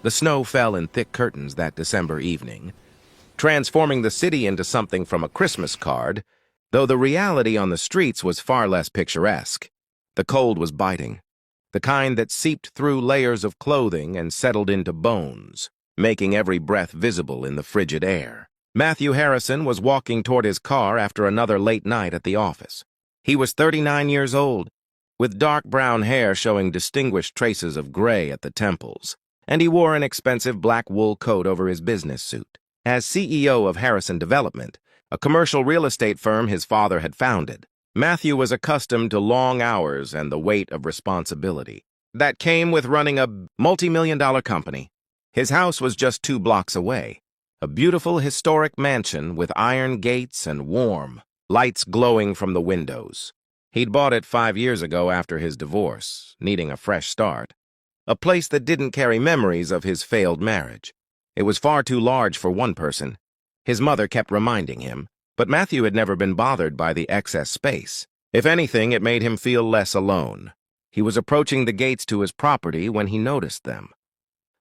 The snow fell in thick curtains that December evening, transforming the city into something from a Christmas card, though the reality on the streets was far less picturesque. The cold was biting, the kind that seeped through layers of clothing and settled into bones, making every breath visible in the frigid air. Matthew Harrison was walking toward his car after another late night at the office. He was 39 years old, with dark brown hair showing distinguished traces of gray at the temples, and he wore an expensive black wool coat over his business suit. As CEO of Harrison Development, a commercial real estate firm his father had founded, Matthew was accustomed to long hours and the weight of responsibility that came with running a multi-million-dollar company. His house was just 2 blocks away, a beautiful historic mansion with iron gates and warm lights glowing from the windows. He'd bought it 5 years ago after his divorce, needing a fresh start. A place that didn't carry memories of his failed marriage. It was far too large for one person. His mother kept reminding him, but Matthew had never been bothered by the excess space. If anything, it made him feel less alone. He was approaching the gates to his property when he noticed them.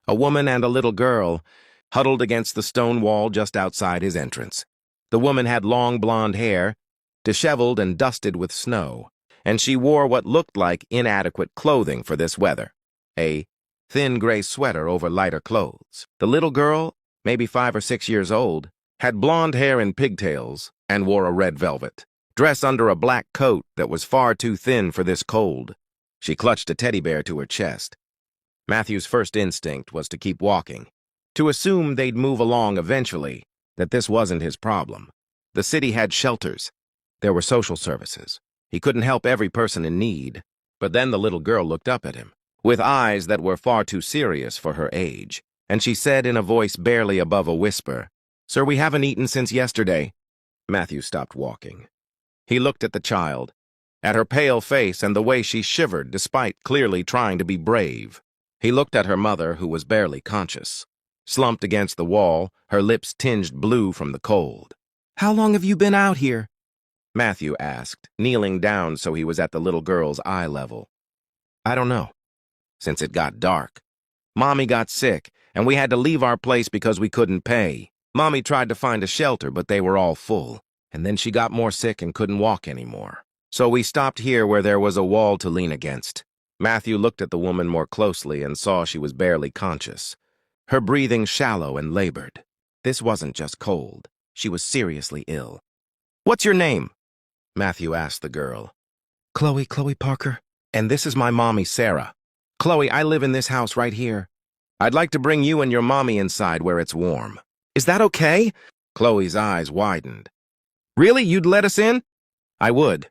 A woman and a little girl huddled against the stone wall just outside his entrance. The woman had long blonde hair, disheveled and dusted with snow, and she wore what looked like inadequate clothing for this weather, a thin gray sweater over lighter clothes. The little girl, maybe 5 or 6 years old, had blonde hair in pigtails and wore a red velvet dress under a black coat that was far too thin for this cold. She clutched a teddy bear to her chest. Matthew's first instinct was to keep walking, to assume they'd move along eventually, that this wasn't his problem. The city had shelters. There were social services. He couldn't help every person in need. But then the little girl looked up at him, with eyes that were far too serious for her age, and she said in a voice barely above a whisper, "Sir, we haven't eaten since yesterday." Matthew stopped walking. He looked at the child, at her pale face and the way she shivered despite clearly trying to be brave. He looked at her mother, who was barely conscious, slumped against the wall, her lips tinged blue from the cold. "How long have you been out here?" Matthew asked, kneeling down so he was at the little girl's eye level. "I don't know. Since it got dark. Mommy got sick, and we had to leave our place because we couldn't pay. Mommy tried to find a shelter, but they were all full. And then she got more sick and couldn't walk anymore. So we stopped here where there was a wall to lean against." Matthew looked at the woman more closely and saw she was barely conscious, her breathing shallow and labored. This wasn't just cold. She was seriously ill. "What's your name?" Matthew asked the girl. Chloe Parker. "And this is my mommy, Sarah. Chloe, I live in this house right here. I'd like to bring you and your mommy inside where it's warm." "Is that okay?" Chloe's eyes widened. "Really? You'd let us in?" "I would.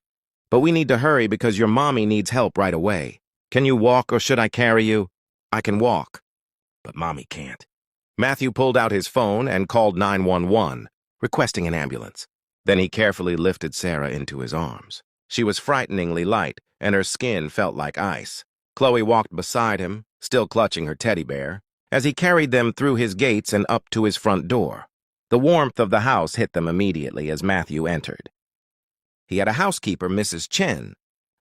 But we need to hurry because your mommy needs help right away. Can you walk or should I carry you?" "I can walk. But mommy can't." Matthew pulled out his phone and called 911, requesting an ambulance. Then he carefully lifted Sarah into his arms. She was frighteningly light, and her skin felt like ice. Chloe walked beside him, still clutching her teddy bear, as he carried them through his gates and up to his front door. The warmth of the house hit them immediately as Matthew entered. He had a housekeeper, Mrs. Chen,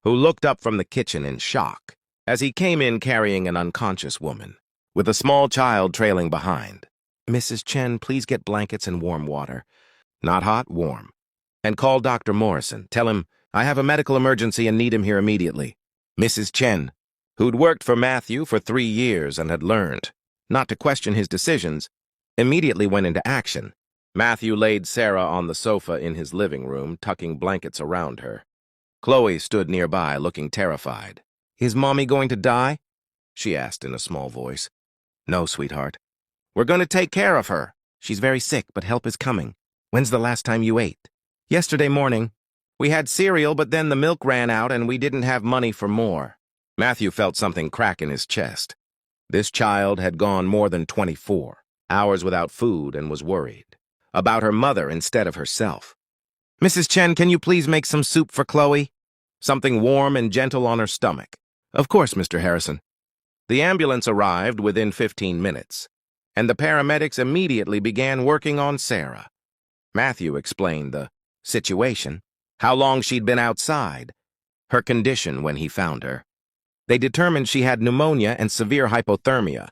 who looked up from the kitchen in shock as he came in carrying an unconscious woman, with a small child trailing behind. "Mrs. Chen, please get blankets and warm water. Not hot, warm. And call Dr. Morrison. Tell him I have a medical emergency and need him here immediately." Mrs. Chen, who'd worked for Matthew for 3 years and had learned not to question his decisions, immediately went into action. Matthew laid Sarah on the sofa in his living room, tucking blankets around her. Chloe stood nearby, looking terrified. "Is Mommy going to die?" she asked in a small voice. "No, sweetheart. We're going to take care of her. She's very sick, but help is coming. When's the last time you ate?" "Yesterday morning. We had cereal, but then the milk ran out and we didn't have money for more." Matthew felt something crack in his chest. This child had gone more than 24 hours without food and was worried about her mother instead of herself. "Mrs. Chen, can you please make some soup for Chloe? Something warm and gentle on her stomach." "Of course, Mr. Harrison." The ambulance arrived within 15 minutes, and the paramedics immediately began working on Sarah. Matthew explained the situation, how long she'd been outside, her condition when he found her. They determined she had pneumonia and severe hypothermia,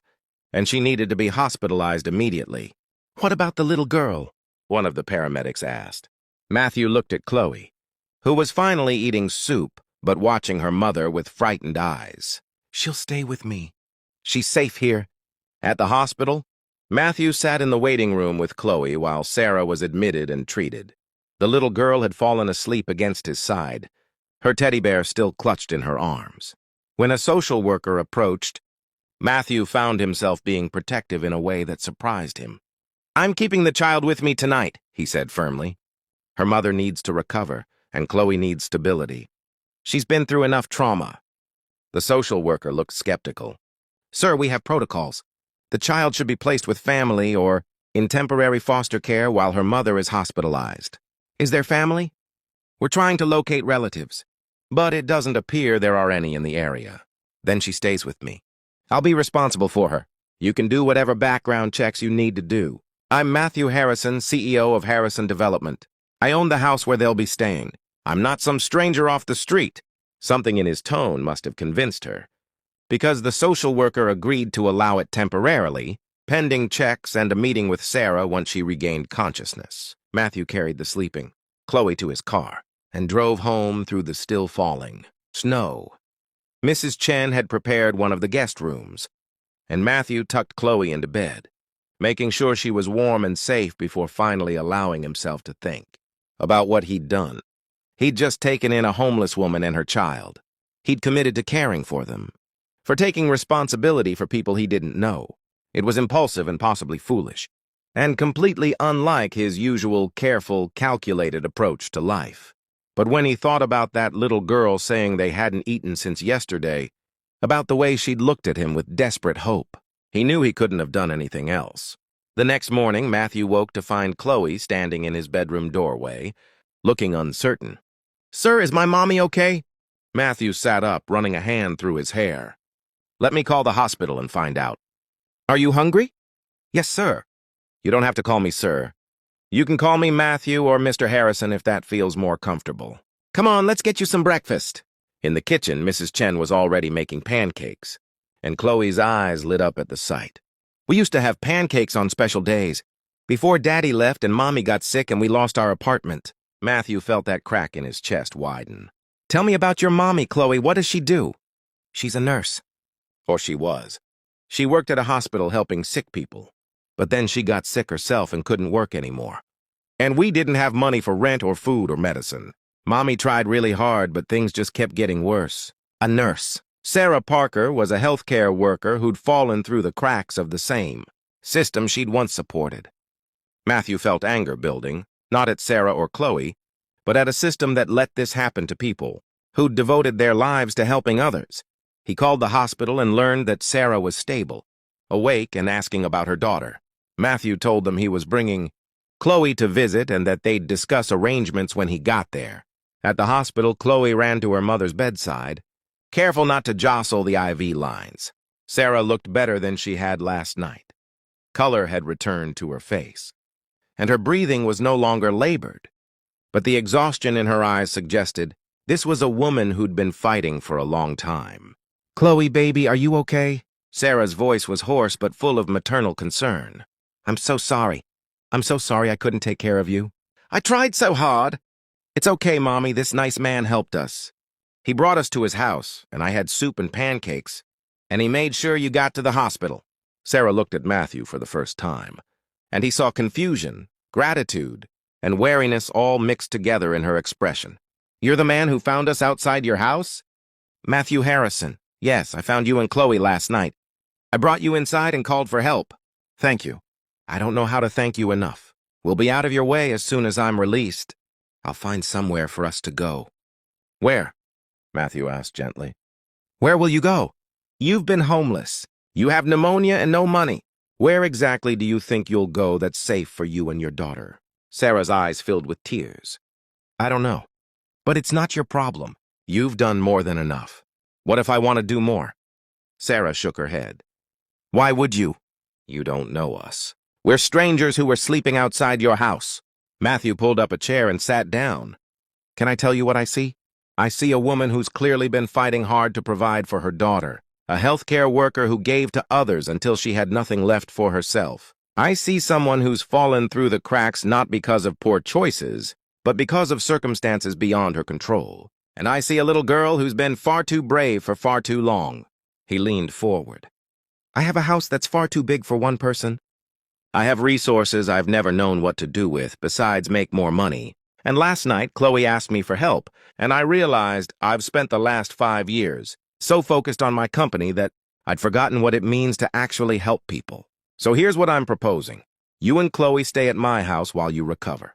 and she needed to be hospitalized immediately. "What about the little girl?" one of the paramedics asked. Matthew looked at Chloe, who was finally eating soup but watching her mother with frightened eyes. "She'll stay with me. She's safe here." At the hospital, Matthew sat in the waiting room with Chloe while Sarah was admitted and treated. The little girl had fallen asleep against his side, her teddy bear still clutched in her arms. When a social worker approached, Matthew found himself being protective in a way that surprised him. "I'm keeping the child with me tonight," he said firmly. "Her mother needs to recover, and Chloe needs stability. She's been through enough trauma." The social worker looked skeptical. "Sir, we have protocols. The child should be placed with family or in temporary foster care while her mother is hospitalized. Is there family? We're trying to locate relatives, but it doesn't appear there are any in the area. Then she stays with me. I'll be responsible for her. You can do whatever background checks you need to do. I'm Matthew Harrison, CEO of Harrison Development. I own the house where they'll be staying. I'm not some stranger off the street." Something in his tone must have convinced her, because the social worker agreed to allow it temporarily, pending checks and a meeting with Sarah once she regained consciousness. Matthew carried the sleeping Chloe to his car and drove home through the still falling snow. Mrs. Chen had prepared one of the guest rooms, and Matthew tucked Chloe into bed, making sure she was warm and safe before finally allowing himself to think about what he'd done. He'd just taken in a homeless woman and her child. He'd committed to caring for them, for taking responsibility for people he didn't know. It was impulsive and possibly foolish, and completely unlike his usual careful, calculated approach to life. But when he thought about that little girl saying they hadn't eaten since yesterday, about the way she'd looked at him with desperate hope, he knew he couldn't have done anything else. The next morning, Matthew woke to find Chloe standing in his bedroom doorway, looking uncertain. "Sir, is my mommy okay?" Matthew sat up, running a hand through his hair. "Let me call the hospital and find out." "Are you hungry?" "Yes, sir." "You don't have to call me sir. You can call me Matthew or Mr. Harrison if that feels more comfortable." "Come on, let's get you some breakfast." In the kitchen, Mrs. Chen was already making pancakes, and Chloe's eyes lit up at the sight. "We used to have pancakes on special days, before Daddy left and Mommy got sick and we lost our apartment." Matthew felt that crack in his chest widen. "Tell me about your mommy, Chloe. What does she do?" "She's a nurse." Or she was. She worked at a hospital helping sick people, but then she got sick herself and couldn't work anymore. And we didn't have money for rent or food or medicine. Mommy tried really hard, but things just kept getting worse. A nurse. Sarah Parker was a healthcare worker who'd fallen through the cracks of the same system she'd once supported. Matthew felt anger building, not at Sarah or Chloe, but at a system that let this happen to people who'd devoted their lives to helping others. He called the hospital and learned that Sarah was stable, awake and asking about her daughter. Matthew told them he was bringing Chloe to visit and that they'd discuss arrangements when he got there. At the hospital, Chloe ran to her mother's bedside, careful not to jostle the IV lines. Sarah looked better than she had last night. Color had returned to her face, and her breathing was no longer labored. But the exhaustion in her eyes suggested this was a woman who'd been fighting for a long time. "Chloe, baby, are you okay?" Sarah's voice was hoarse but full of maternal concern. "I'm so sorry. I'm so sorry I couldn't take care of you. I tried so hard." "It's okay, Mommy. This nice man helped us. He brought us to his house, and I had soup and pancakes, and he made sure you got to the hospital." Sarah looked at Matthew for the first time, and he saw confusion, gratitude, and wariness all mixed together in her expression. "You're the man who found us outside your house?" "Matthew Harrison. Yes, I found you and Chloe last night. I brought you inside and called for help." "Thank you. I don't know how to thank you enough. We'll be out of your way as soon as I'm released. I'll find somewhere for us to go." "Where?" Matthew asked gently. "Where will you go? You've been homeless. You have pneumonia and no money. Where exactly do you think you'll go that's safe for you and your daughter?" Sarah's eyes filled with tears. "I don't know. But it's not your problem. You've done more than enough. What if I want to do more?" Sarah shook her head. "Why would you? You don't know us. We're strangers who were sleeping outside your house." Matthew pulled up a chair and sat down. "Can I tell you what I see? I see a woman who's clearly been fighting hard to provide for her daughter. a healthcare worker who gave to others until she had nothing left for herself. I see someone who's fallen through the cracks not because of poor choices, but because of circumstances beyond her control. And I see a little girl who's been far too brave for far too long. He leaned forward. I have a house that's far too big for one person. I have resources I've never known what to do with besides make more money. And last night, Chloe asked me for help, and I realized I've spent the last 5 years so focused on my company that I'd forgotten what it means to actually help people. So here's what I'm proposing. You and Chloe stay at my house while you recover.